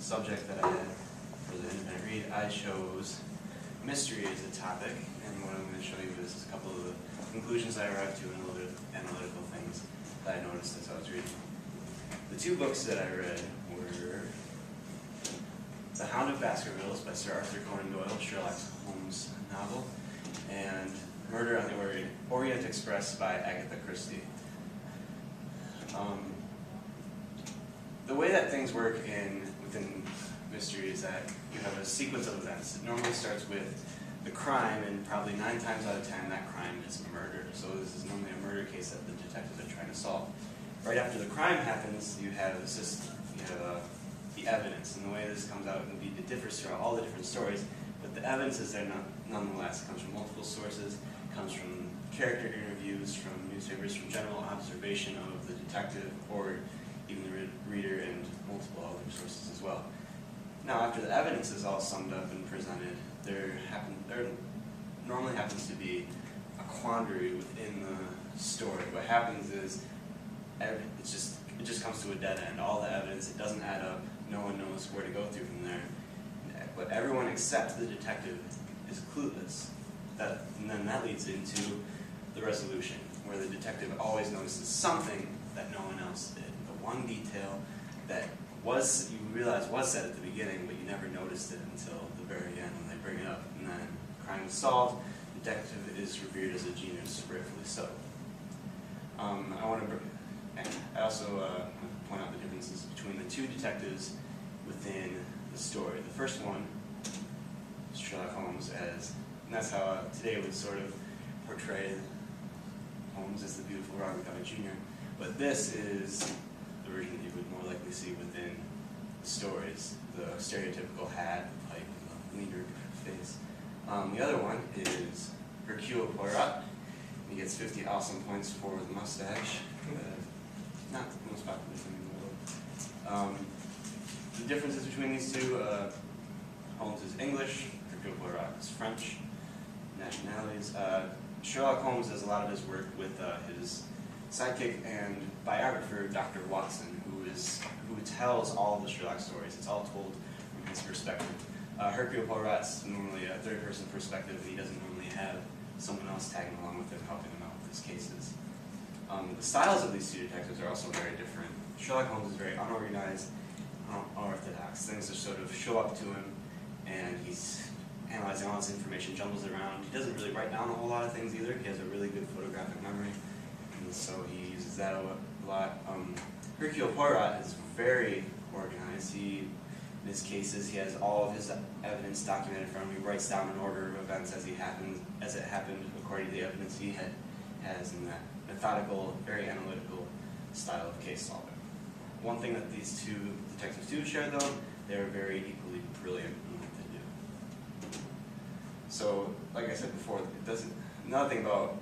subject that I had for the independent read, I chose mystery as a topic, and what I'm going to show you is a couple of the conclusions I arrived to and a little bit of analytical things that I noticed as I was reading. The two books that I read were The Hound of Baskervilles by Sir Arthur Conan Doyle, Sherlock Holmes novel, and Murder on the Orient Express by Agatha Christie. The way that things work within mystery is that you have a sequence of events. It normally starts with the crime, and probably 9 times out of 10 that crime is murder. So this is normally a murder case that the detectives are trying to solve. Right after the crime happens, you have the evidence, and the way this comes out, it differs throughout all the different stories, but the evidence is there nonetheless. It comes from multiple sources, it comes from character interviews, from newspapers, from general observation of the detective, or even the reader, and multiple other sources as well. Now, after the evidence is all summed up and presented, there normally happens to be a quandary within the story. What happens is it just comes to a dead end. All the evidence, it doesn't add up. No one knows where to go through from there. But everyone except the detective is clueless. And then that leads into the resolution, where the detective always notices something that no one else did. The one detail that you realize was said at the beginning, but you never noticed it until the very end when they bring it up. And then crime is solved. The detective is revered as a genius, rightfully so. I also point out the differences between the two detectives within the story. The first one is Sherlock Holmes and that's how today would sort of portray Holmes as the beautiful Robert Downey Jr. But this is the version that you would more likely see within the stories. The stereotypical hat, the pipe, the leader face. The other one is Hercule Poirot. He gets 50 awesome points for the mustache. Not the most popular thing in the world. The differences between these two, Holmes is English, Hercule Poirot is French nationalities. Sherlock Holmes does a lot of his work with his sidekick and biographer, Dr. Watson, who tells all the Sherlock stories. It's all told from his perspective. Hercule Poirot's normally a third-person perspective, and he doesn't normally have someone else tagging along with him, helping him out with his cases. The styles of these two detectives are also very different. Sherlock Holmes is very unorganized, unorthodox. Things just sort of show up to him, and he's analyzing all this information, jumbles it around. He doesn't really write down a whole lot of things either. He has a really good photographic memory, and so he uses that a lot. Hercule Poirot is very organized. In his cases, he has all of his evidence documented for him. He writes down an order of events as it happened according to the evidence he has in that methodical, very analytical style of case solving. One thing that these two detectives do share, though, they're very equally brilliant in what they do. So, like I said before, another thing about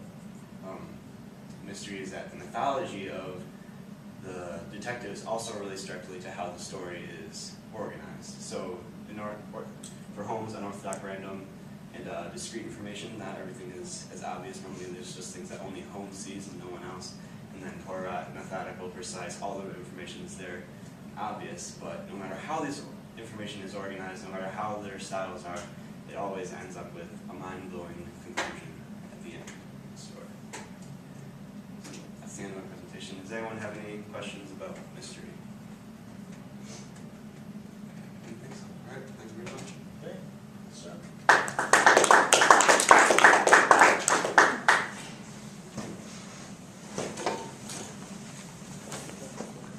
mystery is that the mythology of the detectives also relates directly to how the story is organized. So, for Holmes, unorthodox, random, and discrete information, not everything is as obvious. Normally there's just things that only Holmes sees and no one else. And then Poirot, methodical, precise, all the information is there, obvious, but no matter how this information is organized, no matter how their styles are, it always ends up with a mind-blowing conclusion at the end of the story. So that's the end of my presentation. Does anyone have any questions about mystery? I think so. All right, thank you very much. Okay, so.